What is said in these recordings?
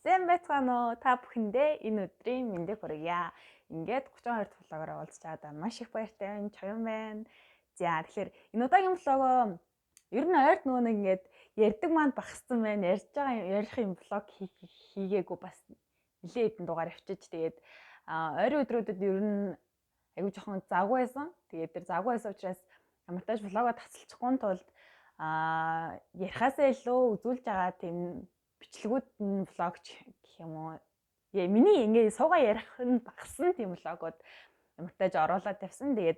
Сайн байцгаана уу? Та бүхэндээ энэ өдрийн мэндийг хүргье. Ингээд 32 дахь влогоор уулзч байгаа маш их баяртай байна. Чоён байна. За тэгэхээр энэ удаагийн влогоо ер нь ойрд нөгөө нэг ингээд ярьдаг манд багассан байна. Ярих юм влог хийгээгүй бас нэлээд хэдэн дугаар авчиж тэгээд ойрын өдрүүдэд ер нь айгүй жоохон завгүй байсан. Тэгээд тэр завгүй байсан учраас ямар ч тач влогоо тасалчихгүй тулд ярихаасаа илүү үзүүлж байгаа тийм бичлэгүүд нь влогч гэх юм уу. Миний ингээ суугаа ярих нь багсан тийм влогууд ямар ч тач оруулаад тавьсан. Тэгээд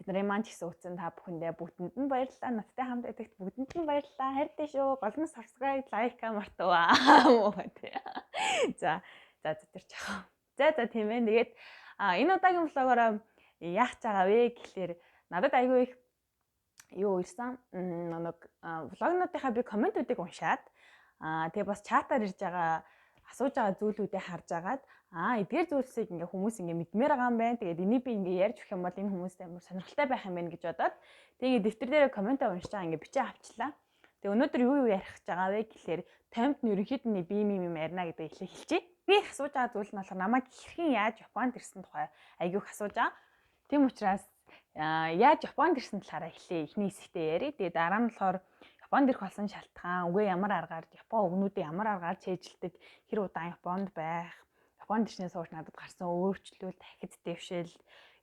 тэдний маань ч гэсэн үтсэн та бүхэндээ бүгдэнд нь баярлалаа. Надтай хамт байдагт бүгдэнд нь баярлалаа. Хайртай шүү. Гол нь subscribe, like мартаваа. За тэр чагаа. За тийм ээ. Тэгээд энэ удаагийн влогоор яах гэж байгаа вэ гэхлээр надад айгүй их юу ирсэн. Нэг влогнуудынхаа би комментүүдийг уншаад тэгээ бас чатаар ирж байгаа асууж байгаа зүйлүүдээ харж агаад эдгээр зүйлсийг ингээ хүмүүс ингээ мэдмээр байгаа юм байна. Тэгээд энийг би ингээ ярьж өгөх юм бол энэ хүмүүст амар сонирхолтой байх юм байна гэж бодоод тэгээ дэвтэр дээр комментаа уншиж байгаа ингээ бичиж авчлаа. Тэгээ өнөөдөр юу ярих гэж байгаа вэ гэхлээр томд нь ерөнхийдөө би юм ярина гэдэг ихлэ хэлчихье. Би асууж байгаа зүйл нь болохоор намайг хэрхэн яаж Японд ирсэн тухай айгүйх асууж байгаа. Тийм учраас яаж Японд ирсэн талаараа эхлэе. Эхний хэсэгтээ ярив. Тэгээ дараа нь болохоор Японд ирэх болсон шалтгаан, үгүй ямар аргаар Япон өвгнүүдийг ямар аргаар чэйжилдэг, хэр удаан Японд байх, Японд ирснээс хойш надад гарсан өөрчлөлт, дахид дэвшил,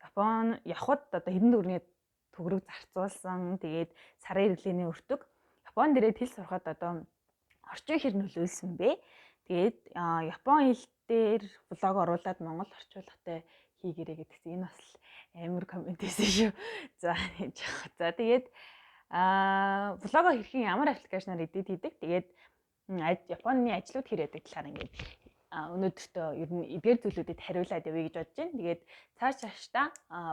Япон явхад одоо хэдэн төгрөгийн төгрөг зарцуулсан, тэгээд сарын иргэний өртөг, Японд ирээд хэл сурахад одоо орчин хэр нөлөөлсөн бэ? Тэгээд Япон хэл дээр влог оруулаад Монгол орчуулгатай хийгэрэй гэдэгт энэ бас амар коммент хийсэн шүү. За тэгээд влогоо хэрхэн ямар аппликейшнаар эдит хийдэг. Тэгээд Японы ажлууд хэр яадаг талаар ингээд өнөөдөртөө ер нь эдгээр зүйлүүдэд хариулаад явъя гэж бодож байна. Тэгээд цаашдаа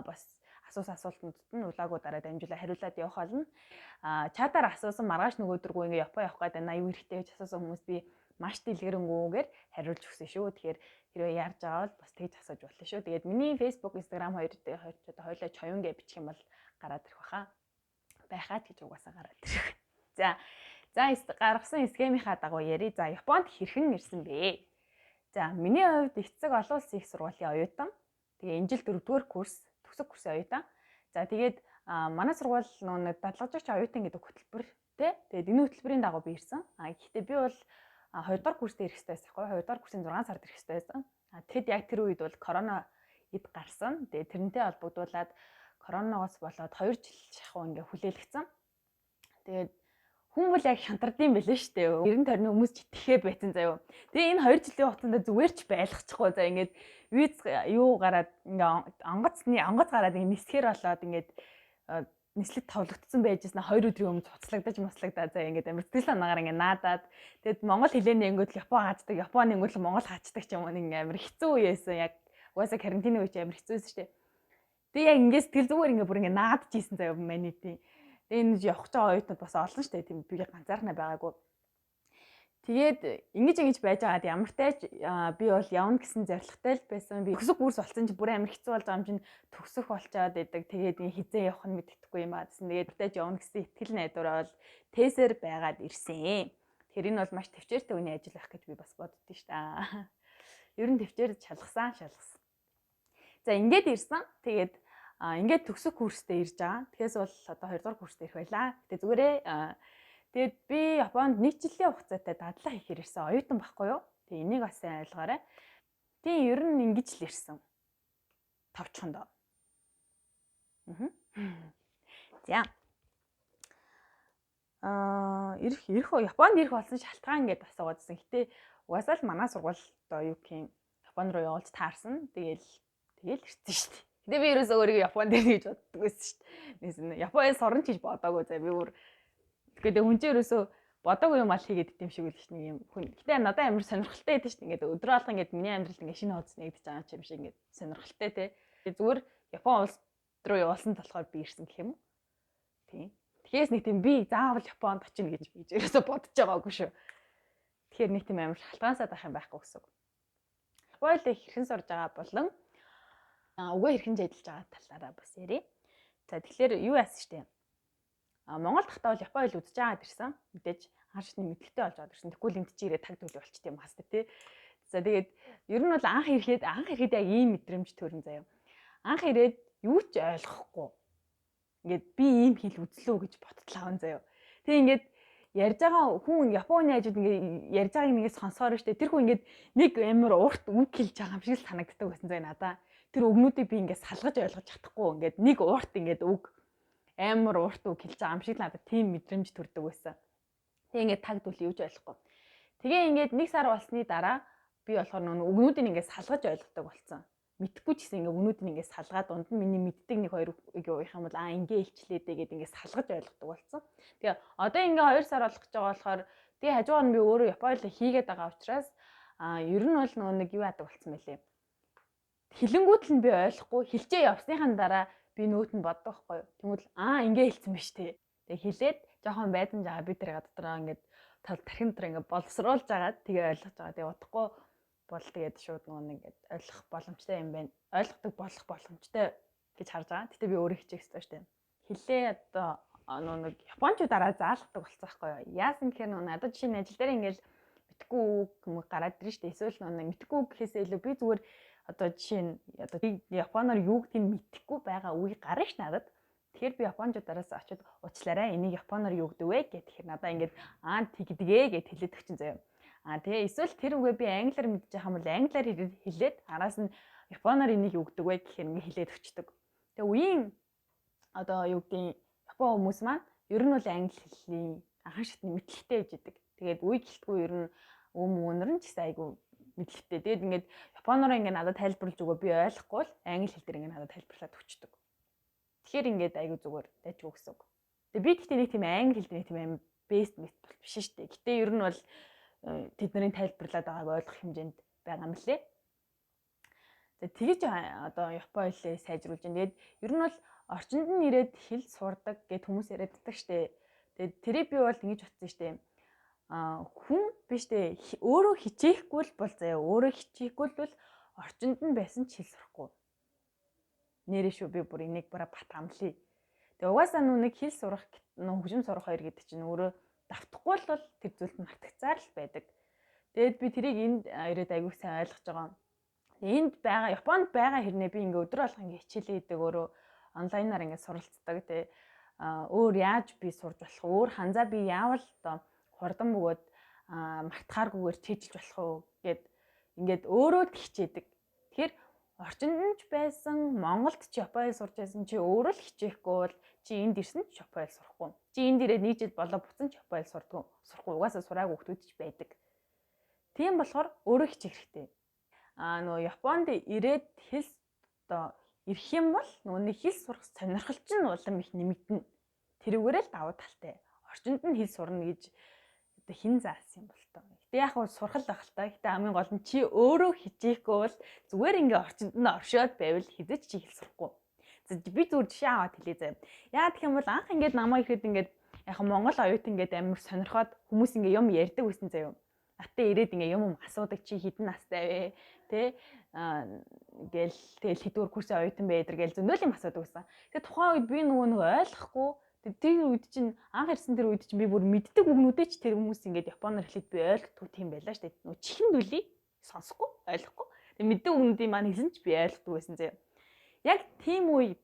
бас асуултуудад нь влогуудаараа дамжуулаад хариулаад явах болно. Чатаар асуусан маргааш нөгөөдөргөө ингээд Япон явах гэдэг нь аюу хэрэгтэй гэж асуусан хүмүүс би маш дэлгэрэнгүйгээр хариулж өгсөн шүү. Тэгэхээр хэрвээ ярьж байгаа бол бас тэгж асууж болно шүү. Тэгээд миний Facebook, Instagram хоёулаа чоён гэж бичих юм бол гараад ирэх баха. Байхаад гэж угаасаа гараад ирэх. За гаргасан схемийнхаа дагуу ярий. За Японд хэрхэн ирсэн бэ? За миний хувьд эцэг олон улсын их сургуулийн оюутан. Тэгээ энэ жил 4-р курс, төгсөх курсын оюутан. За тэгээд манай сургууль нэг дадлагжууч оюутан гэдэг хөтөлбөртэй. Тэгээд энэ хөтөлбөрийн дагуу би ирсэн. Гэхдээ би бол 2-р курст ирэх хэрэгтэй байсан хгүй. 2-р курсын 6 сард ирэх хэрэгтэй байсан. Тэгэхэд яг тэр үед бол корона эд гарсан. Тэгээд тэрнтэй холбогдуулаад коронавигоос болоод 2 жил шахуу ингээ хүлээлгцэн. Тэгээд хүмүүс яг шантардсан байлээ шүү дээ. 90 тойрны хүмүүс ч итгэхэд байсан заяо. Тэгээ энэ 2 жилийн хугацаанд зүгээр ч байлгачихгүй. За ингээд виз юу гараад ингээ онгоц гараад ингээ нисгэр болоод ингээ нислэг товлогдсон байжсэн 2 өдрийн өмнө цуцлагдаад за ингээ амар сэтгэл санаагаар ингээ наадаад тэгээд Монгол хэлээний ангиуд Япон хаацдаг, Японы ангиуд Монгол хаацдаг ч юм уу ингээ амар хэцүү байсан. Яг угаасаа карантины үеч амар хэцүүсэн шүү дээ. Тэгээ яг ингээд сэтгэл зүгээр ингээд бүр ингээд наадж ийсэн заяа маний тийм. Тэгээ энэ явах гэж байгаа оюутнууд бас олон шүү дээ. Тийм би ганцаархнаа байгаагүй. Тэгээд ингэж байж байгаад ямар тач би бол явна гэсэн зорилготой л байсан. Би төгсөх курс болсон чи бүр амар хэцүү болж байгаа юм чинь төгсөх болчоод идэг. Тэгээд хизээ явах нь мэддэхгүй юм аа. Тэгээд тач явна гэсэн итгэл найдвараа бол тесэр байгаад ирсэн. Тэр энэ бол маш төвчээртэй үний ажил байх гэж би бас боддөө шүү дээ. Ер нь төвчээр шалгасан. За ингээд ирсэн. Тэгээд ингээд төгсөх курстэй ирж байгаа. Тэгээс бол одоо 2-р курстэй ирэх байлаа. Гэтэ зүгээрээ тэгээд би Японд 1 жилийн хугацаатай дадлага хийхээр ирсэн. Оюутан байхгүй юу? Тэгээ энийг бас сайн ойлгоорой. Тийм ер нь ингэж л ирсэн. Товчхондоо. За. Японд ирэх болсон шалтгаан гэдээ асуугаадсэн. Гэтэ угаасаа л манай сургуульд юу гэх юм Японд руу явуулж таарсан. Тэгэл ирсэн шүү дээ. Гэтэ би ерөөсөө өөрийгөө Японд ирнэ гэж боддог байсан шүү дээ. Японд сурна ч гэж бодоагүй. За би бүр тэгээд хүн чинь ерөөсөө бодоогүй юм ал хийгээд идэм шиг л шүү дээ. Нэг юм хүн. Гэтэ надад амар сонирхолтой байдаг шүү дээ. Ингээд өдрөө алга ингээд миний амьдралд ингээд шинэ хуудас нэгдэж байгаа юм шиг ингээд сонирхолтой те. Тэгээд зүгээр Япон улс руу явуулсан болохоор би ирсэн гэх юм уу? Тийм. Тэгэхээс нэг тийм би заавал Японд очино гэж ерөөсөө бодож байгаагүй шүү. Тэгэхээр нэг тийм амар шалтгаансаад байх юм байхгүй гэсэн үг. Японд хэрхэн сурж байгаа болон угаа хэрхэн ажиллаж байгаа талаараа бас ярив. За тэгэхээр юу яасан штэ. Монгол дахтаа бол Япон хэл үзэж байгаад ирсэн. Мэдээж хар шатны мэдлэгтэй болж аваад ирсэн. Тэгвэл энд чи ирээд таг төлөв болчт юм хас тий. За тэгээд ер нь бол анх ирэхэд яг ийм мэдрэмж төрн заяа. Анх ирээд юу ч ойлгохгүй. Ингээд би ийм хэл үзлөө гэж бодтлаа он заяа. Тэг ингээд ярьж байгаа хүн Японы хажууд ингээд ярьж байгаа юм ингээд сонсоор штэ. Тэр хүн ингээд нэг амар урт үг хэлж байгаа юм шиг санагддаг байсан заяа надаа. Тэр өгнүүдийг би ингээд салгаж ойлгож чадахгүй. Ингээд нэг урт ингээд үг амар урт үг хэлж байгаа юм шиг надад тийм мэдрэмж төрдөг байсан. Тэг ингээд тагд үл юуж ойлгохгүй. Тэгээ ингээд нэг сар болсны дараа би болохоор нөгөө өгнүүдийг ингээд салгаж ойлгодог болсон. Мэдхгүй ч гэсэн ингээд өгнүүдийг ингээд салгаад дунд нь миний мэддэг нэг хоёр үг уух юм бол ингээ илчлээ дээ гэдэг ингээд салгаж ойлгодог болсон. Тэгээ одоо ингээ 2 сар болох гэж байгаа болохоор тэгээ хажуугаар нь би өөрөө Японд хийгээд байгаа учраас ер нь бол нөгөө нэг юу яадаг болсон мэлээ. Хилэнгүүд л нь би ойлгохгүй хэлчээ явсныхан дараа би нүүт нь боддог байхгүй юу. Тэгвэл ингээ хэлсэн ба штэ. Тэгээ хэлээд жоохон байдсан жагаа би тэрийг дотроо ингээд тархин дотор ингээд боловсруулж агаад тэгээ ойлгож байгаа. Тэгээ удахгүй бол тэгээд шууд нөгөө ингээд ойлгох боломжтой юм байна. Ойлгодог болох боломжтой гэж харж байгаа. Гэтэ би өөрөө хичээх хэрэгтэй шүү дээ. Хилээ одоо нэг японочдаараа заалгадаг болсон байхгүй юу. Яасан гэхээр надад жишээ нь ажил дээр ингээд мэдхгүй үг гараад ирж штэ. Эсвэл мэдхгүй үг гэхээсээ илүү би зүгээр одоо жишээ нь одоо японоор юу гэдгийг мэдэхгүй байгаа үгийг гарна ш надад. Тэгэхээр би японочдаараас очиод уучлаарай энийг японоор юу гэдэг вэ гэхээр надаа ингээд тэгдэгэ гэд хэлээд өгчин заяа. Тэгээ эсвэл тэр үгээ би англиар мэдчих юм бол англиар хэлээд араас нь японоор энийг юу гэдэг вэ гэхээр ингээд хэлээд өгчдөг. Тэгээ үеийн одоо юу гэдгийг япон хүмүүс маань ер нь бол англи хэлний анхан шатны мэдлэгтэй гэж идэг. Тэгээд үе гэлтгүй ер нь өнөр нь ч гэсэн айгүй мэдлэгтэй. Тэгээд ингээд японоор ингээд надад тайлбарлаж өгөө би ойлгохгүй л англи хэл дээр ингээд надад тайлбарлаад өгчдөг. Тэгэхээр ингээд айгүй зүгээр дайжгүй гэсэн үг. Тэгээ би гэхдээ нэг тийм англи хэл дээр нэг тийм аим бест мэт биш шүү дээ. Гэтэ ер нь бол тэдний тайлбарлаад байгааг ойлгох хэмжээнд байгаа юм лээ. За тэгэж одоо Япон хэлээ сайжруулж байна. Тэгээд ер нь бол орчинд нь ирээд хэл сурдаг гэд хүмүүс яриаддаг штэ. Тэгээд тэрийг би бол ингэж утсан штэ. Хүн биш штэ. Өөрөө хичээхгүй л бол заяа. Өөрөө хичээхгүй л бол орчинд нь байсан ч хэл сурахгүй. Нэрээ шүү би бүр энийг бат амлая. Тэгээ угаасаа нэг хэл сурах хөгжим сурах хоёр гэдэг чинь өөрөө давтахгүй л бол тэр зүйлд мартагцаар л байдаг. Тэгээд би тэрийг энд ирээд айгүй сайн ойлгож байгаа. Энд байгаа Японд байгаа хэрнээ би ингээ өдөр алга ингээ хичээлээ хийдэг өөрөө онлайнаар ингээ суралцдаг. Тэгээ өөр яаж би сурж болох өөр ханзаа би яавал одоо хурдан бөгөөд мартахааргүйгээр чийжилж болох уу гэд ингээд өөрөө хичээдэг. Тэгэхээр орчинд нь ч байсан Монголд ч Японд сурч байсан чи өөрөө л хичээхгүй бол чи энд ирсэн ч Японд сурахгүй. Чи энд ирээд нэг жил болоо буцсан ч Японд сурахгүй. Угаасаа сураагүй хүмүүс ч байдаг. Тийм болохоор өөрөө хичээх хэрэгтэй. Нөгөө Японд ирээд хэл одоо ирэх юм бол нөгөө нэг хэл сурах сонирхол чинь улам их нэмэгдэнэ. Тэрүүгээрээ л давуу талтай. Орчинд нь хэл сурна гэж одоо хин заасан юм бол тоо. Гэтэ яг нь сурхал байх л та. Гэтэ хамгийн гол нь чи өөрөө хичээхгүй бол зүгээр ингээ орчинд нь оршоод байвал хизэж чи хэл сурахгүй. Би зүгээр жишээ аваад хэлээ заяа. Яа гэх юм бол анх ингээд намайг ихэд ингээд яг Монгол оюутан ингээд амар сонирхоод хүмүүс ингээ юм ярьдаг байсан заяа. Натаа ирээд ингээ юм асуудаг чи хэдэн настай вэ? Тэ гэл тэгэл хэдвэр курсын оюутан байдаг гэл зөндөл юм асуудаг байсан. Тэгээ тухайн үед би нөгөө ойлгохгүй тэр үед чинь анх ирсэн тэр үед чинь би бүр мэддэг үгнүүдээ ч тэр хүмүүс ингээд японоор хэлээд би ойлгохгүй тийм байлаа шүү дээ. Нөгөө чихэн дүлий сонсохгүй ойлгохгүй. Тэгээ мэддэг үгнүүдийн маань хэлсэн ч би ойлгохгүй байсан заяа. Яг тийм үе.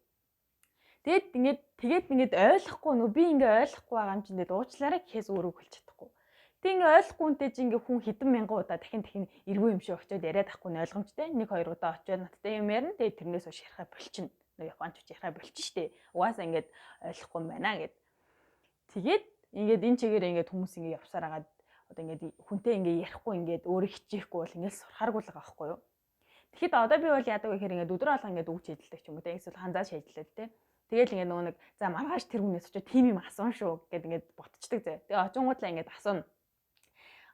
Тэгээд ингээд ойлгохгүй нөгөө би ингээд ойлгохгүй байгаа юм чинь тэгээд уучлаарай гэхээс өөрөө хэлж чадахгүй. Тэг ингээ ойлгохгүй үнтэй чи ингээ хүн хэдэн мянган удаа дахин эргүү юм шиг очиод яриад ахгүй нь ойлгомжтой. 1-2 удаа очиод надтай юм ярина. Тэгээ тэрнээс хойш ярихаа болчихно. Нөгөө японч ярихаа болчих штэ. Угаасаа ингээд ойлгохгүй юм байна гэд. Тэгээд ингээд энэ чигээр ингээд хүмүүс ингээ явсаар агаад одоо ингээд хүнтэй ингээ ярихгүй ингээд өөрөө хичээхгүй бол ингээд сурахааргүй л байгаа байхгүй юу. Тэгэхэд одоо би бол яадаг вэ гэхээр ингээд өдрөө алга ингээд үг шийдэлдэг ч юм уу те. Эсвэл ханзаа шийдлээд те. Тэгэл ингээд нөгөө нэг за маргааш тэр хүнээс очиод тийм юм асуун шүү гэд ингээд ботчдаг зэ. Тэгээ очингуудлаа ингээд асууна.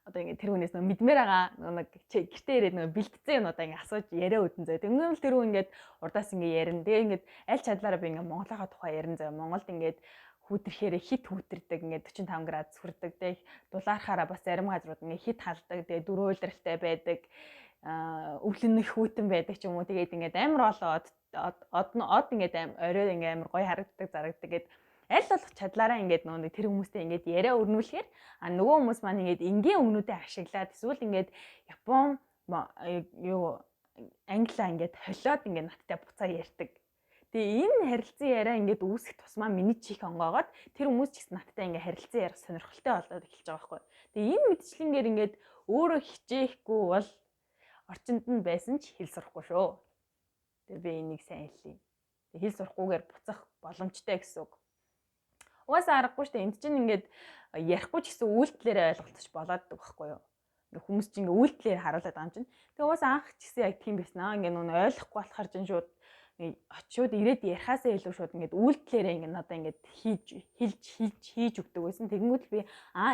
Одоо ингэ тэр хүнээс нөө мэдмээр байгаа нэг гэртээ ирээд нөө бэлтцэн юм одоо ингэ асууж яриа өдөн зөө. Тэнгүүл тэр хүн ингээд урдаас ингэ ярина. Тэгээ ингээд аль чадлаараа би ингээ Монголынхаа тухай ярина зөө. Монголд ингээд хүүтрэхээр хит хүүтэрдэг ингээд 45 градус хүрдэг. Тэгээ дулаархаараа бас зарим газрууд ингээ хит халдаг. Тэгээ дөрөв үйлрэлтэй байдаг. Өвлөн их хүүтэн байдаг ч юм уу. Тэгээд ингээд амар олоод од ингээд орой ингээ амар гоё харагддаг зарагддаг гэд аль болох чадлаараа ингээд нөгөө тэр хүмүүстэй ингээд яриа өрнүүлэхээр нөгөө хүмүүс маань ингээд энгийн өгнүүдээ ашиглаад эсвэл ингээд Япон юу англиа ингээд холиод ингээд надтай буцаа ярьдаг. Тэгээ энэ харилцан яриа ингээд үүсэх тусмаа миний чих онгоогоод тэр хүмүүс ч гэсэн надтай ингээд харилцан ярих сонирхолтой болоод эхэлж байгаа байхгүй. Тэгээ энэ мэдчлэнгээр ингээд өөрөө хичээхгүй бол орчинд нь байсан ч хэл сурахгүй шүү. Тэгээ би энийг сайн хэлье. Хэл сурахгүйгээр буцах боломжтой гэсэн үг. Угаасаа аргагүй шүү дээ. Энд чинь ингээд ярихгүй ч гэсэн үйлдэлээрээ ойлголцож болоод байгаа байхгүй юу? Ингээ хүмүүс чинь ингээ үйлдэлээр харуулдаг юм чинь. Тэгээ угаасаа анх ч гэсэн яг тийм байсан аа. Ингээ нүн ойлгохгүй болохоор чинь шууд ирээд ярихаасаа илүү шууд ингээд үйлдэлээрээ ингээ надаа ингээд хийж өгдөг байсан. Тэгэнгүүт би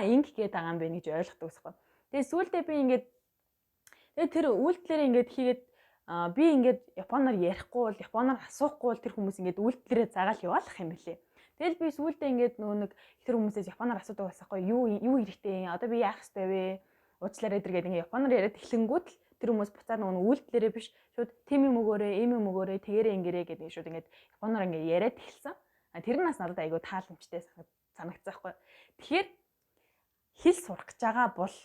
инг гээд байгаа юм бэ гэж ойлгодог байсан. Тэгээ сүүлдээ би ингээд тэр үйлдэлээрээ ингээд хийгээд би ингээд японоор ярихгүй бол японоор асуухгүй бол тэр хүмүүс ингээд үйлдэлээрээ загаал яваалах юм билээ. Тэгэл би сүүлдээ ингээд нэг тэр хүмүүсээс японоор асуудаг байсаахгүй юу хэрэгтэй одоо би яах ёстой вэ? Уучлаарай дэргээд ингээд японоор яриад эхлэнгүүт л тэр хүмүүс буцаад нэг үйлдэлээрээ биш шууд тийм юм өгөөрэй, ийм юм өгөөрэй, тэгээрээ ингэрэй гэдэг шууд ингээд японоор ингээд яриад эхэлсэн. Тэр нь нас надад айгүй тааламжтай санагдсан байхгүй. Тэгэхээр хэл сурах гэж байгаа бол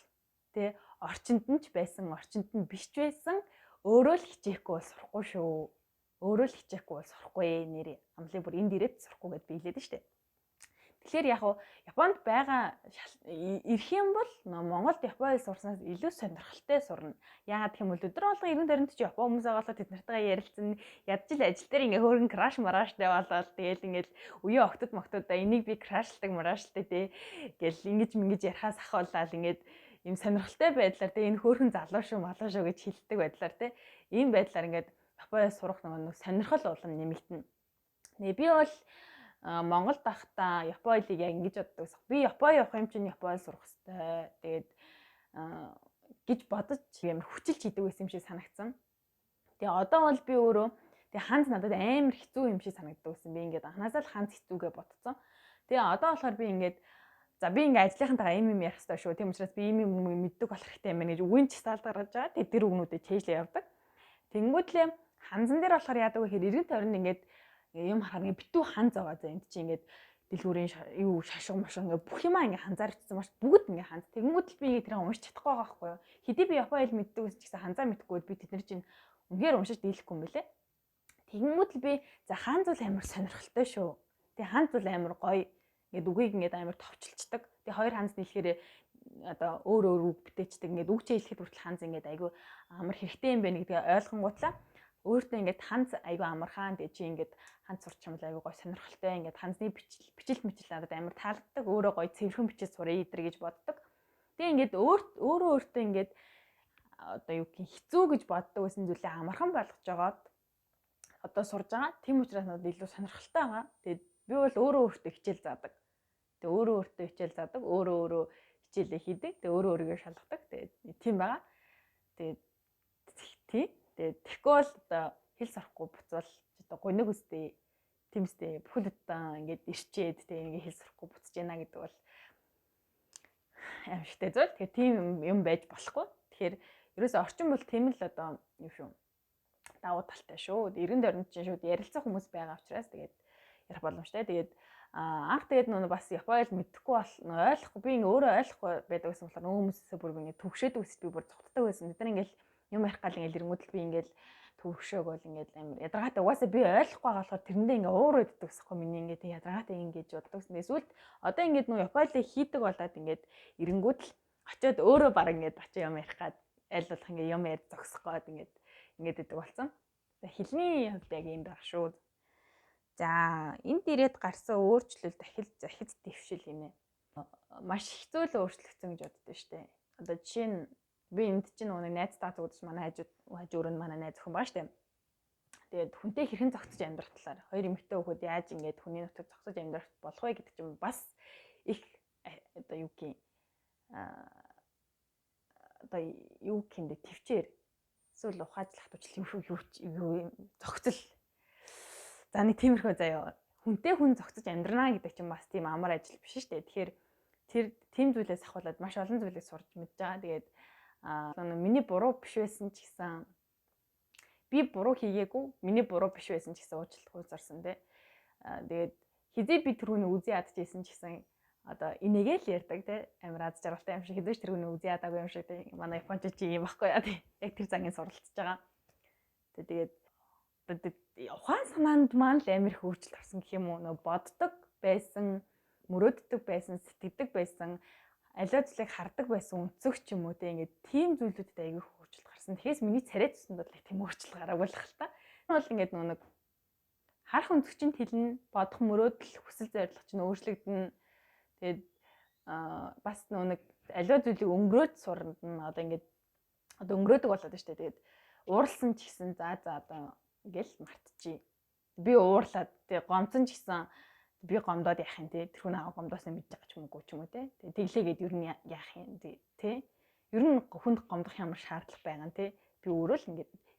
тэ орчинд нь ч байсан, орчинд нь биш ч байсан өөрөө л хичээхгүй бол сурахгүй шүү. Өөрөө л хичээхгүй бол сурахгүй нэрээ. Амлын бүр энд ирээд сурахгүй гэд би хэлээд нь штэ. Тэгэхээр яг Японд байгаа ирэх юм бол Монголд Японд сурснаас илүү сонирхолтой сурна. Яагаад гэх юм бол өдөр болгон 90 40 Япон хүмүүс байгаа тэд нартайгаа ярилцсан. Ядч л ажил дээр ингээ хөөргөн краш мараштай болоод тэгэл ингээл үеийн октод моктодоо энийг би крашлдаг мараштай тий. Гэл ингэж ярихаас ахуулаад ингээд юм сонирхолтой байдлаар тий энэ хөөргөн залуу шүү малуу шүү гэж хэлдэг байдлаар тий. Ийм байдлаар ингээд Японд сурах нэг сонирхол улам нэмэгдэнэ. Би бол Монголд байхдаа Японийг яг ингэж боддог байсан. Би Япон явах юм чинь Японд сурах хэрэгтэй. Тэгээд гэж бодож ямар хүчилж хийдэг байсан юм шиг санагдсан. Тэгээ одоо бол би өөрөө тэгээ ханз надад амар хэцүү юм шиг санагддаг байсан. Би ингээд анханасаа л ханз хэцүүгээ бодцсон. Тэгээ одоо болохоор би ингээд би ингээд ажлынхантайгаа юм ярих хэрэгтэй шүү. Тийм учраас би юм мэддэг болох хэрэгтэй юм байна гэж үгийн часаалд гаргаж байгаа. Тэгээ тэр үгнүүдэд чэйжлээ явдаг. Тэнгүүтлээ ханзан дээр болохоор яадаг вэ гэхээр эргэн тойронд ингээд юм харахаар ингээ битүү ханз байгаа за энд чинь ингээд дэлгүүрийн юу шашиг машиг ингээ бүх юмаа ингээ ханзаар ичсэн маш бүгд ингээ ханз. Тэгэнгүүт л би тэрийг уншиж чадахгүй байгаа байхгүй юу. Хэдий би Япон хэл мэддэг ус ч гэсэн ханзаа мэдгүй би тэднэр чинь үнээр уншиж дийлэхгүй юм бэлээ. Тэгэнгүүт л би за ханз бол амар сонирхолтой шүү. Тэгээ ханз бол амар гоё. Ингээд үгийг ингээд амар товчлцдаг. Тэгээ хоёр ханз нийлэхээр одоо өөр үг бүтээчдэг. Ингээд үгчээ хэлэхэд хүртэл ханз ингээд айгүй амар хэрэгтэй юм байна гэдгийг ойлгонгуутлаа өөртөө ингээд ханз айгүй амархан тэгээ чи ингээд ханз сурч юм л айгүй гоё сонирхолтой ингээд ханзны бичлэлт надад амар таалагддаг өөрөө гоё цэвэрхэн бичиж сурах идэр гэж боддог. Тэгээ ингээд өөртөө ингээд одоо юу гэх хэцүү гэж боддог байсан зүйлээ амархан болгож жагаад одоо сурж байгаа. Тийм учраас надад илүү сонирхолтой байгаа. Тэгээд би бол өөртөө хичээл заадаг. Тэгээ өөртөө хичээл заадаг, өөрөө хичээлээ хийдэг. Тэгээ өөрийгөө шалгадаг. Тэгээд тийм байгаа. Тэгээд тэгэхгүй бол одоо хэл сурахгүй буцвал одоо гониг үстэй тийм үстэй бүхэл удаа ингээд ирчээд тэгээ ингээд хэл сурахгүй буцаж яана гэдэг бол аимшигтай зүйл. Тэгэхээр тийм юм байж болохгүй. Тэгэхээр ерөөсөө орчин бол тийм л одоо юу шүү. Давуу талтай шүү. Эргэн тойронд чинь шууд ярилцах хүмүүс байгаа учраас тэгээд ярих боломжтой. Тэгээд анх тэгээд нөө бас Японд мэдхгүй бол ойлгохгүй би ингээ өөрөө ойлгохгүй байдаг гэсэн болохоор нөө хүмүүсээ бүр ингээ төвшөөд үсэж би бүр цогтдаг байсан. Бид нар ингээл юм ярих гал ингээл ирэнгүүтэл би ингээл төвшөөг бол ингээл амар ядаргаатай угаасаа би ойлгохгүй байгаа болохоор тэрэндээ ингээ уур өгдөг гэсэхгүй миний ингээ тэг ядаргаатай ингэж боддог гэсэн. Эсвэл одоо ингээд нөө Японд хийдэг болоод ингээд ирэнгүүтэл очиод өөрөө баг ингээд очиж юм ярих гад аль болох ингээ юм ярь зогсох гээд ингээд идэг болсон. Хэлний хувьд яг юм байх шүү. За энд ирээд гарсан өөрчлөл захид дэвшил хийнэ. Маш хэцүү л өөрчлөгдсөн гэж боддоо штэ. Одоо жишээ нь би энд чинь нэг найзтайгаа зүгдэж манай хажуур нь манай найз охин байгаа штэ. Тэгээд хүнтэй хэрхэн зогсож амьдрах талаар хоёр эмэгтэй хүүхэд яаж ингээд хүний нутагт зогсож амьдрах болох вэ гэдэг чинь бас их одоо юу гэх одоо юу гэх төвчээр эсвэл ухаажлах төвчл юу зогцол. За нэг тиймэрхүү заяа. Хүнтэй хүн зогцож амьдрнаа гэдэг чинь бас тийм амар ажил биш шүү дээ. Тэгэхээр тэр тийм зүйлээс ахуулаад маш олон зүйлийг сурч мэдж байгаа. Тэгээд миний буруу биш байсан ч гэсэн би буруу хийгээгүй. Миний буруу биш байсан ч гэсэн уучлалт гуйсарсан тий. Тэгээд хизээ би тэрүүний үзий ядчихсэн ч гэсэн одоо энийгээ л ярьдаг те амар аз жаргалтай юм шиг хэдэж тэрүүний үзий ядаагүй юм шиг те манай японч чи юм баггүй яа те яг тэр цагийн суралцж байгаа. Тэгээд ухаан санаанд маань л амар их өөрчлөлт орсон гэх юм уу нөө боддог байсан, мөрөөддөг байсан, сэтгэдэг байсан, аливаа зүйлийг хардаг байсан өнцөг ч юм уу те ингээд тийм зүйлүүдэд аягүй их өөрчлөлт гарсан. Тэгэхээс миний царай тусанд бол тийм өөрчлөлт гараагүй л хэл та. Энэ бол ингээд нэг харах өнцөг чинь тэлнэ, бодох мөрөөдөл, хүсэл зорилго чинь өөрчлөгдөнө. Тэгээд бас нэг аливаа зүйлийг өнгөрөөд сурна. Одоо ингээд одоо өнгөрөөдөг болоод байна шүү дээ. Тэгээд ууралсан ч гэсэн за одоо ингээл мартчихъя. Би уурлаад тэг гомцсон ч гэсэн би гомдоод яах юм те. Тэр хүн аа гомдоосноо мэдж байгаа ч юм уу ч юм уу те. Тэглээгээд ер нь яах юм те. Ер нь хүнд гомдох ямар шаардлага байгаа нь те. Би өөрөө л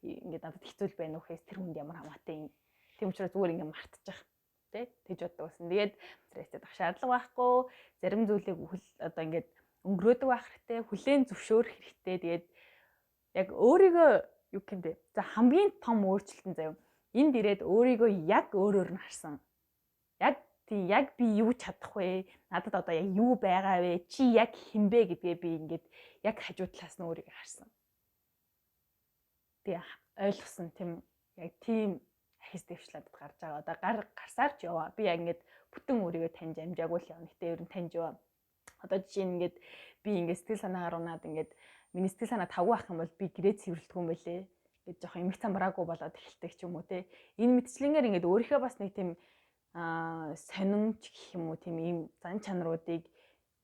ингээд надад хэцүү байна уу гэхээс тэр хүнд ямар хамаатай юм. Тийм учраас зүгээр ингээд мартчих те. Тэгж боддог байсан. Тэгээд стресстэй байх шаардлага байхгүй. Зарим зүйлийг одоо ингээд өнгөрөөдөг байх хэрэгтэй. Хүлээн зөвшөөрөх хэрэгтэй. Тэгээд яг өөрийгөө юу гэмдэ. За хамгийн том өөрчлөлт нь заяа. Энд ирээд өөрийгөө яг өөрөөр нь харсан. Яг би юу чадах вэ? Надад одоо яг юу байгаа вэ? Чи яг хинбэ гэдгээ би ингээд яг хажуу талаас нь өөрийгөө харсан. Тэгээ ойлгосон тийм яг тийм ахис дэвшлээд гарч байгаа. Одоо гарсаар ч яваа. Би яг ингээд бүтэн өөрийгөө таньж амжаагүй л явна. Гэтэ ер нь таньж яваа. Одоо жишээ нь ингээд би ингээд сэтгэл санаагаар унаад ингээд миний сэтгэл санаа тавгүй ах юм бол би гэрээ цэвэрлэдэг юм байлээ. Ингээд жоох эмх цамбраагүй болоод эхэлдэг ч юм уу те. Энэ мэтчлэнгээр ингээд өөрийнхөө бас нэг тийм сонинч гэх юм уу тийм ийм зан чанаруудыг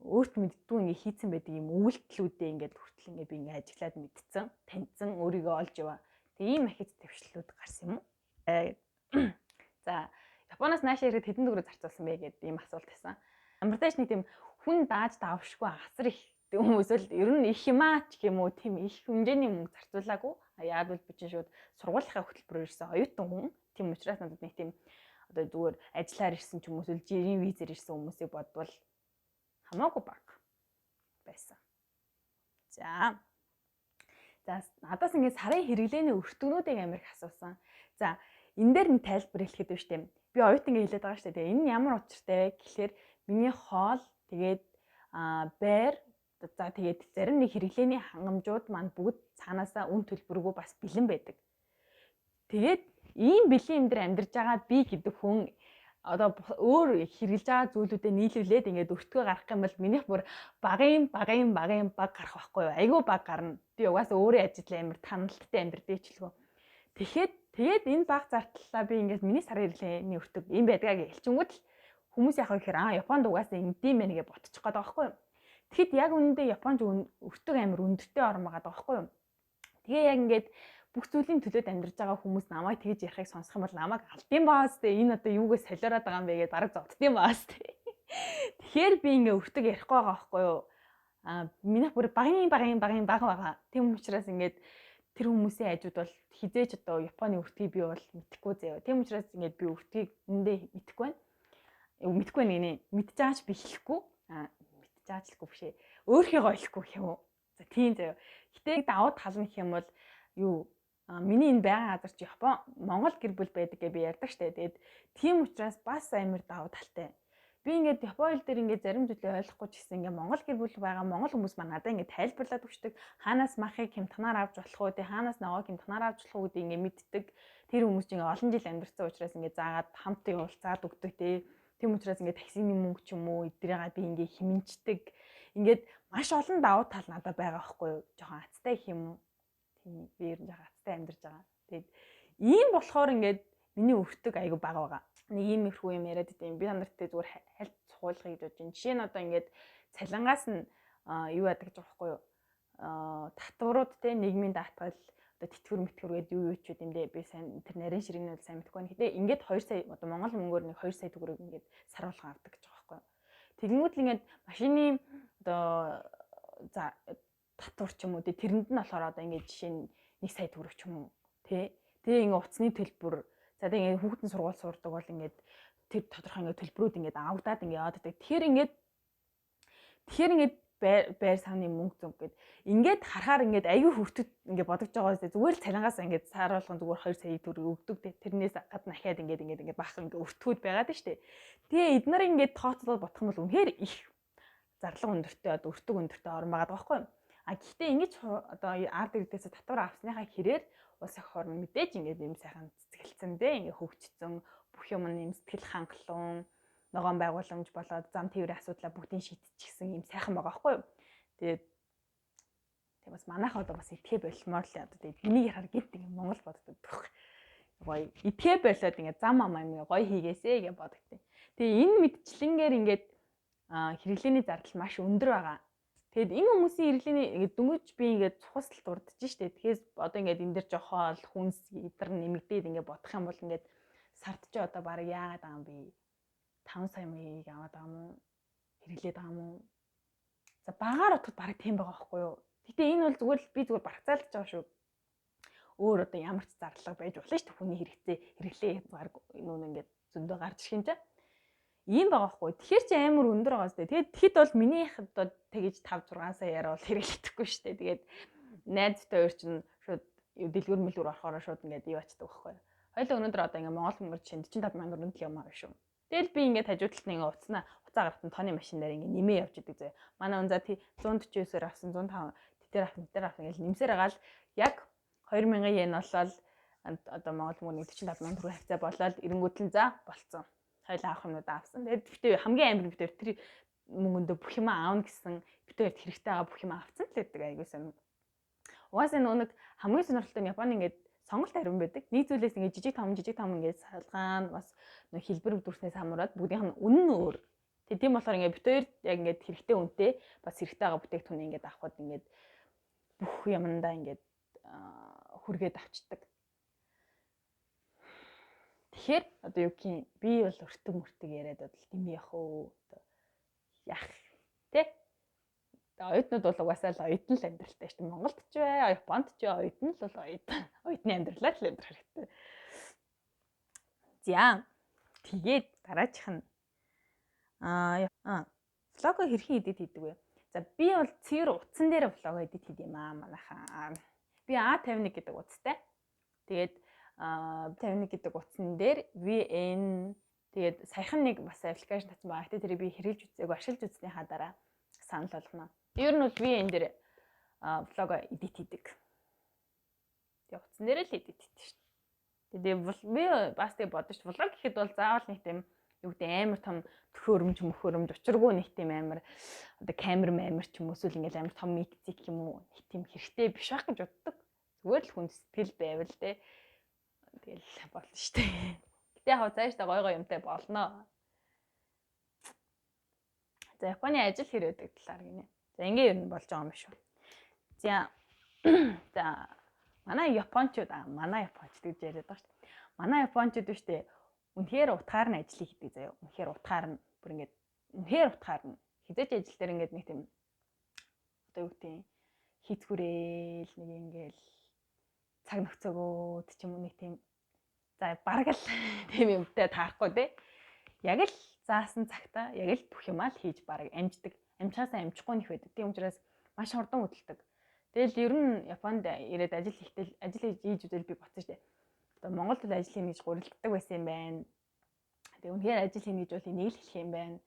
өөрт мэддгүй ингээ хийцэн байдаг юм үйлдэлүүдээ ингээд хүртэл ингээ би ингээ ажиглаад мэдсэн, таньсан, өөрийгөө олж яваа. Тэгээ ийм ахиц төвшлүүд гарсан юм уу? За, Японоос наашаа ирээд хэдэн төгрөг зарцуулсан бэ гэдэг ийм асуулт байсан. Амбартаач нэг тийм хүн дааж давшгүй асар их хүмүүс л ер нь их юмаа ч юм уу тийм их хэмжээний мөнгө зарцуулаагүй. Яг бол би чинь шууд сургуулийнхаа хөтөлбөрөөр ирсэн оюутан хүн. Тийм учраас надад нэг тийм одоо зүгээр ажиллаар ирсэн ч юм уу эсвэл жирийн визээр ирсэн хүмүүсийг бодвол хамаагүй бага байсан. За надаас ингээд сарын хэрэглээний өртгөнүүдийг амар их асуусан. За энэ дээр нэг тайлбар хэлэхэд байна шүү дээ. Би оюутан гэж хэлээд байгаа шүү дээ. Энэ ямар учиртай вэ гэхлээр миний хоол тэгээд байр за тэгээд зарим нэг хэрэглээний хангамжууд маань бүгд цаанаасаа үн төлбөргүй бас бэлэн байдаг. Тэгээд ийм бэлэн юм дээр амьдарч байгаа би гэдэг хүн одоо өөр хэрэглэж байгаа зүйлүүдэд нийлүүлээд ингээд өртгөө гарах юм бол минийх бүр багын баг гарах байхгүй юу? Айгүй баг гарна. Би угаасаа өөрөө ажиллаа амар таналттай амьдрдээ ч лгөө. Тэгээд энэ баг зартлаа би ингээд миний сарын хэрэглээний өртөг юм байдгаа гэж хэлчихэнгүүт л хүмүүс яах вэ гэхээр Японд угаасаа ингэдэм байх гэж бодчих гээд байгаа байхгүй юу? Тэгэхэд яг үнэндээ Японч өртөг амар өндөртэй орн байгаа байхгүй юу? Тэгээ яг ингээд бүх зүйлийн төлөөд амьдарч байгаа хүмүүс намайг тэгж ярихыг сонсох юм бол намайг алдсан баас тэ энэ одоо юугээс солиороод байгаа юм бэ гэдээ бараг зоддсон баас тэ. Тэгэхээр би ингээ өртөг ярихгүй байгаа байхгүй юу? Минийх бүр багын баг байгаа. Тийм учраас ингээд тэр хүмүүсийн хажууд бол хизээч одоо Японы өртгийг би бол мэдэхгүй заяа. Тийм учраас ингээд би өртгийг эндээ мэдэхгүй байна. Мэдэхгүй нэ. Мэдж байгаач би хэлэхгүй. Мэдж байгаач хэлэхгүй биш ээ. Өөрхийгөө хэлэхгүй гэх юм уу? За тийм заяа. Гэтэ даваад хална гэх юм бол юу миний энэ байгаль газар чи Япон Монгол гэр бүл байдаг гэж би ярьдаг штэ. Тэгээд тийм учраас бас амар давуу талтай. Би ингээд Япон хэл дээр ингээд зарим зүйлээ ойлгохгүй ч гэсэн ингээд Монгол гэр бүл байгаа Монгол хүмүүс маань надад ингээд тайлбарлаад өгчдөг. Хаанаас махыг хямдханаар авч болох уу, тэ хаанаас ногоог хямдханаар авч болох уу гэдэг ингээд мэддэг. Тэр хүмүүс чинь ингээд олон жил амьдарсан учраас ингээд заагаад хамтаа явуулцаад өгдөг тэ. Тийм учраас ингээд таксины мөнгө ч юм уу эдрийгээ би ингээд хэмнчдэг. Ингээд маш олон давуу тал надад байгаа байхгүй юу? Жохон азтай их юм уу? Тийм би ер нь жоо хацтай амьдарч байгаа. Тэгээд ийм болохоор ингээд миний өртөг айгу бага байгаа. Нэг ийм их юм яриад идэв. Би танартай зүгээр хальт цуулах гэж бодож байна. Жишээ нь одоо ингээд цалингаас нь юу яадаг гэж байгаа байхгүй юу? Татварууд те нийгмийн даатгал одоо тэтгэвэр гэдэг юу ч юм дэ. Би сайн тэр нарийн ширээний бол сайн мэдэхгүй байна. Гэтэ ингээд 2 сая одоо Монгол мөнгөөр нэг 2 сая төгрөг ингээд саруулхан авдаг гэж байгаа байхгүй юу? Тэгэнгүүт л ингээд машины одоо за татвар ч юм уу тэрэнд нь болохоор одоо ингээд жишээ нь 1 сая төгрөг ч юм уу тий. Тэгээ ингээд утасны төлбөр за тэгээ ингээд хүүхдэн сургууль суурдаг бол ингээд тэр тодорхой ингээд төлбөрүүд ингээд авагдаад ингээд яваад байдаг. Тэгэхээр ингээд байр савны мөнгө зүг гэд ингээд харахаар ингээд аюу хүртэд ингээд бодож байгаа үстэй зүгээр л цалингаас ингээд сааруулгын зүгээр 2 сая төгрөг өгдөг те тэрнээс гадна ахаад ингээд бах ингээд өртгүүд байгаад нь штэ. Тэгээ эднэр ингээд тооцоолоод бодох юм бол үнэхээр их зарлага өндөртэй одоо өртөг өндөртэй орн байгаа байхгүй юу? А гэхдээ ингэж одоо ард ирдээс татвар авсныхаа хэрээр улс ах орн мэдээж ингээд юм сайхан цэцгэлцэн те ингээд хөгжсөн бүх юм нэм сэтгэл хангалуун ногоон байгууламж болоод зам тээврийн асуудлаа бүгдийг шийдчихсэн юм сайхан байгаа байхгүй юу? Тэгээд бас манайх одоо бас итгэ болмоор л одоо тэгээд энийг хараа гинт ингэ Монгол боддог байхгүй. Гоё итгэ болоод ингэ зам ам ингэ гоё хийгээсэ гэж бодогдیں۔ Тэгээ энэ мэдчлэнгээр ингээд хэрэглээний зардал маш өндөр байгаа. Тэгэд энэ хүмүүсийн хэрэглээний ингэ дөнгөж би ингээд цухасл дурдж штэ. Тэгэхээр одоо ингээд энэ дэр жохоол хүнс идэр нэмэгдээд ингэ бодох юм бол ингээд сард ч одоо баг яагаад байгаа юм бэ? 5 сая маягийг аваад байгаа юм уу? Хэрэглээд байгаа юм уу? За багаар утгад баг тийм байгаа байхгүй юу? Гэтэ энэ бол зүгээр л би зүгээр барцаалж байгаа шүү. Өөр одоо ямар ч зарлага байж болно шүү дээ. Хүний хэрэглээ баг нүүн ингээд зөндөө гарч ирэх юм чинь. Ийм байгаа байхгүй. Тэгэхээр чи амар өндөр байгаа сте. Тэгээд тэгэхэд бол минийх одоо тэгэж 5 6 саяар бол хэрэглэхгүй шүү дээ. Тэгээд найзтай өөр чинь шууд дэлгүүр мэлгүүр орохоор шууд ингээд юу ачдаг байхгүй юу? Хоёул өнөөдөр одоо ингээд Монгол мөнгөөр 45 мянган төгрөг л юм аа шүү. Тэгэл би ингээд хажуудлалт нэг уцаа гаргахтан тооны машинаар ингээд нэмээ явж идэг зөө. Манай унзаа 149-оор авсан 105 тэтэр авсан гэж нэмсээр байгаа л яг 2000 йен болол одоо Монгол мөнгө 45 мянган төгрөг хавцаа болоод эренгүүт нь за болцсон. Хоёул авах юмудаа авсан. Тэгээд битээ хамгийн амар битээ тэр мөнгөндөө бүх юм аавна гэсэн битээ хэрэгтэй байгаа бүх юм авцсан л гэдэг айгуусан. Угаасаа нэг хамгийн сонирхолтой нь Японы ингээд сонголт ариун байдаг. Нэг зүйлээс ингээд жижиг том ингээд салгаан бас нэг хэлбэр өгдөрснээс хамаарат бүгдийнх нь үнэн нь өөр. Тийм болохоор ингээд битээр яг ингээд хэрэгтэй үнэтэй бас хэрэгтэй байгаа бүтээгдэхүүн ингээд авахд ингээд бүх юмдаа ингээд хүргээд авчдаг. Тэгэхээр одоо юу гэх юм би бол өртөг яриад бодол дэмий явах уу яах тий. Тэгээ оюутнууд бол угаасаа л оюутан л амьдралтай шүү дээ. Монголд ч бай, Японд ч бай, оюутан л бол оюутны амьдралаар л амьдрах хэрэгтэй. За тэгээд дараачих нь влого хэрхэн эдит хийдэг вэ? За би бол цэвэр утсан дээр влого эдит хийх юм аа манайхаа. Би A51 гэдэг утастай. Тэгээд 51 гэдэг утсан дээр VN тэгээд саяхан нэг бас аппликейшн татсан байгаа. Гэтэ тэрийг би хэрэглэж үзээгүй, ашиглаж үзснийхаа дараа санал болгоно. Ер нь бол VN дээр влого эдит хийдэг. Тэгээд утсан дээр л эдит хийдэг шүү дээ. Тэгээд би бас тэг бодож влог гэхэд бол заавал нэг тийм юу гэдэг амар том мөхөөрөмж учиргүй нэг тийм амар одоо камер ч юм уу эсвэл ингээл амар том микцик юм уу нэг тийм хэрэгтэй биш байх гэж боддог. Зүгээр л хүн сэтгэл байвал те. Тэгэл болно шүү дээ. Гэтэ яг цаашдаа гой юмтай болно. За Японы ажил хэр өдөг талаар гинэ. За ингээ ер нь болж байгаа юм шүү. За манай японочдод гэж яриад байгаа шүү дээ. Манай японочдод биш дээ. Үнэхээр утгаар нь ажил хийдэг заяа. Үнэхээр утгаар нь бүр ингээд хизээч ажил дээр ингээд нэг тийм одоо юу гэдэг юм хийцгүүрээл нэг ингээл цаг нөхцөгөөд ч юм уу нэг тийм за бараг л тийм юмтай таарахгүй те. Яг л заасан цагтаа яг л бүх юмаа л хийж бараг амждаг. Амжихаасаа амжихгүй нэх байдаг. Тийм учраас маш хурдан хөдөлдөг. Тэгэл ер нь Японд ирээд ажил хийж үзэл би бодсон шүү дээ. Одоо Монголд л ажил хийнэ гэж гурилддаг байсан юм байна. Тэгээ үнэхээр ажил хийнэ гэж бол энийг л хэлэх юм байна.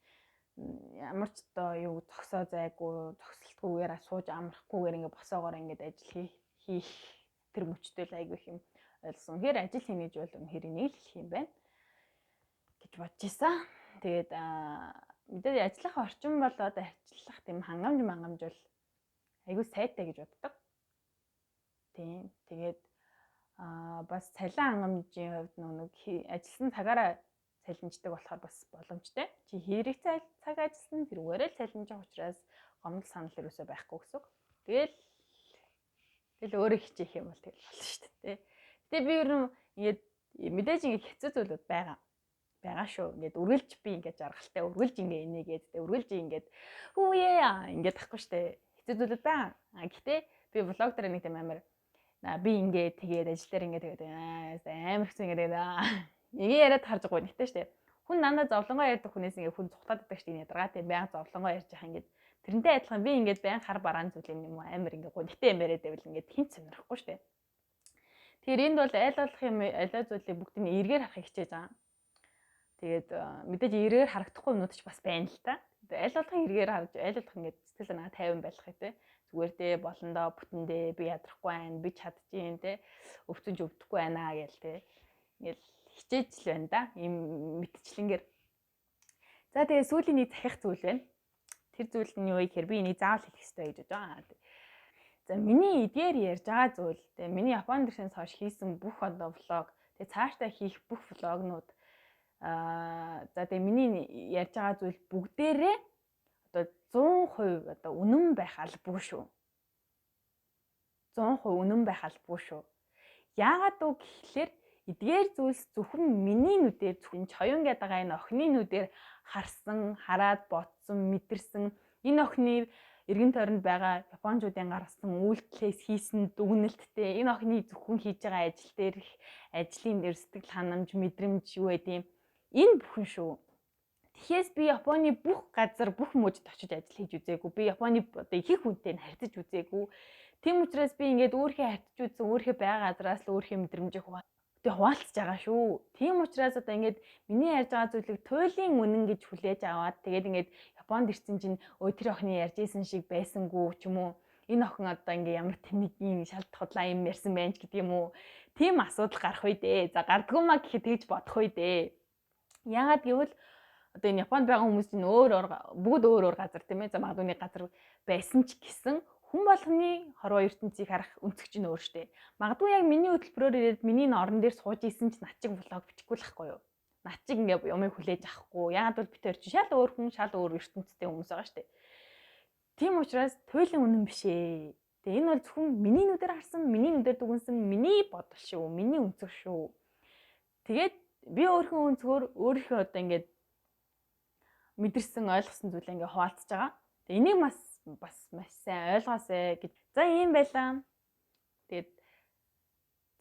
Ямар ч одоо юу зогсоо зайгүй, зогсолтгүйгээр сууж амрахгүйгээр ингээд босоогоор ингээд ажил хийх тэр мөчтэй л айгүй юм ойлгосон. Үнэхээр ажил хийнэ гэж бол үнэхээр энийг л хэлэх юм байна гэж бодож ийсэн. Тэгээд мэдээд ажиллах орчин болоод ажиллах тийм хангамж бол айгүй сайтай гэж боддог. Тийм. Тэгээд бас цалин хангамжийн хувьд нэг ажилласан цагаараа цалинждаг болохоор бас боломжтой. Чи хэрэг цаг ажилласан тэрүүгээрээ л цалинжих учраас гомдол санал ерөөсөө байхгүй гэсэн. Тэгэл өөрөө хичээх юм бол тэгэл болно шүү дээ. Гэтэ би ер нь ингээд мэдээж ингээд хэцүү зүйлүүд байгаа шүү. Ингээд үргэлж би ингээд жаргалтай үргэлж ингээд энийгээд үргэлж ингээд хүүе ингээд ахгүй шүү дээ. Хэцүү зүйлүүд байгаа. Гэтэ би влог дээр нэг тийм амар би ингээд тэгээд ажил дээр ингээд тэгээд амар хэцүү ингээд энийг яриад харж байгаа нэгтэй шүү дээ. Хүн дандаа зовлонгоо ярьдаг хүнээс ингээд хүн цухтаад байдаг шүү дээ. Ядаргаатай байнга зовлонгоо ярьж байгаа ингээд Тэрнтэй адилхан би ингээд байн хар бараан зүйл юм уу амар ингээд гонхтой юм яриад байвал ингээд хинт сонирхгүй штэ. Тэгэхээр энд бол айл болох юм аливаа зүйлийг бүгдийг эргээр харахыг хичээж байгаа. Тэгээд мэдээж эргээр харагдахгүй юмнууд ч бас байна л та. Айл болох эргээр харж айл болох ингээд сэтгэл санаа 50 байлгах те. Зүгээр дээ болондоо бүтэндээ би ядрахгүй байна, би чадчихээн те. Өвчнж өвдөхгүй байна гээл те. Ингээд хичээж л байна да. Ийм мэтчлэнгээр. За тэгээд сүүлийн нэг захих зүйл байна. Тэр зүйл нь юу вэ гэхээр би энийг заавал хэлэх хэрэгтэй гэж бодож байгаа. За миний эдгээр ярьж байгаа зүйл тэгээ миний Японд ирсэнээс хойш хийсэн бүх одоо влог тэгээ цаашдаа хийх бүх влогнууд за тэгээ миний ярьж байгаа зүйл бүгдээрээ одоо 100% одоо үнэн байх албагүй шүү. 100% үнэн байх албагүй шүү. Яагаад вэ гэхлээр эдгээр зүйлс зөвхөн миний нүдээр зөвхөн чоён гэдэг байгаа энэ охины нүдээр харсан, хараад бодсон, мэдэрсэн энэ охины эргэн тойронд байгаа японочдын гаргасан үйлдэлээс хийсэн дүгнэлттэй энэ охины зөвхөн хийж байгаа ажил дээр ажлын дээр сэтгэл ханамж, мэдрэмж юу гэдэг юм. Энэ бүхэн шүү. Тэгэхээс би Японы бүх газар бүх мужид очиж ажил хийж үзээгүй. Би Японы одоо их хүнтэй харьцаж үзээгүй. Тийм учраас би ингээд өөрхөө харьцаж үзсэн, өөрхөө байгаа газраас л өөрхөө мэдрэмжийг хуваалцаж байгаа шүү. Тийм учраас одоо ингээд миний ярьж байгаа зүйлийг туйлын үнэн гэж хүлээж аваад тэгээд ингээд Японд ирсэн чинь тэр охины ярьж исэн шиг байсангүй ч юм уу. Энэ охин одоо ингээ ямар тэнэгийн шалт худлаа юм ярьсан байж гэдэг юм уу. Тийм асуудал гарах үе дээ. За гардгүй маа гэхэд тэгж бодох үе дээ. Яагаад гэвэл одоо энэ Японд байгаа хүмүүс чинь бүгд өөр газар тийм ээ. За магадгүй нэг газар байсан ч гэсэн хүн болгоны хорвоо ертөнцийг харах өнцөг чинь өөр штэ. Магадгүй яг миний хөтөлбөрөөр ирээд миний орон дээр сууж исэн ч над чиг влог бичихгүй л хгүй юу. Над чиг ингээ юмыг хүлээж авахгүй. Яагаад бол бид хоёр чинь шал өөр хүн, шал өөр ертөнцтэй хүмүүс байгаа штэ. Тийм учраас туйлын үнэн биш ээ. Тэгээ энэ бол зөвхөн миний нүдээр харсан, миний нүдээр дүгнсэн, миний бодол шүү, миний өнцөг шүү. Тэгээд би өөрийнхөө өнцгөр өөрийнхөө одоо ингээд мэдэрсэн, ойлгосон зүйлээ ингээ хуваалцаж байгаа. Тэгээ энийг бас маш сайн ойлгоосэй гэж. За ийм байлаа. Тэгээд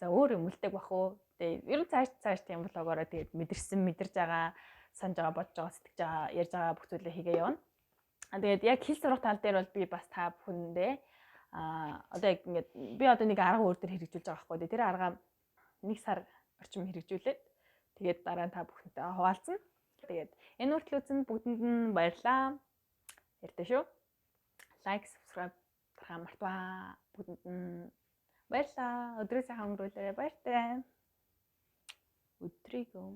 за өөр юм үлдээг бах уу. Тэгээд ер нь цааш тийм блогороо тэгээд мэдэрж байгаа, санаж байгаа, бодож байгаа, сэтгэж байгаа, ярьж байгаа бүх зүйлээ хийгээ явна. Тэгээд яг хэл сурах тал дээр бол би бас та бүхэндээ одоо яг ингээд би одоо нэг арга өөр төр хэрэгжүүлж байгаа байхгүй. Тэр аргаа 1 сар орчим хэрэгжүүлээд тэгээд дараа нь та бүхэнтэй хуваалцна. Тэгээд энэ хүртэл үзсэн бүгдэнд нь баярлалаа. Ярьдаа шүү. Лайк, subscribe гаргах мартваа. Бүгдэнд нь баярлалаа. Өдрөө сайхан өнгөрүүлээрэй. Баяртай. Өдрийгөө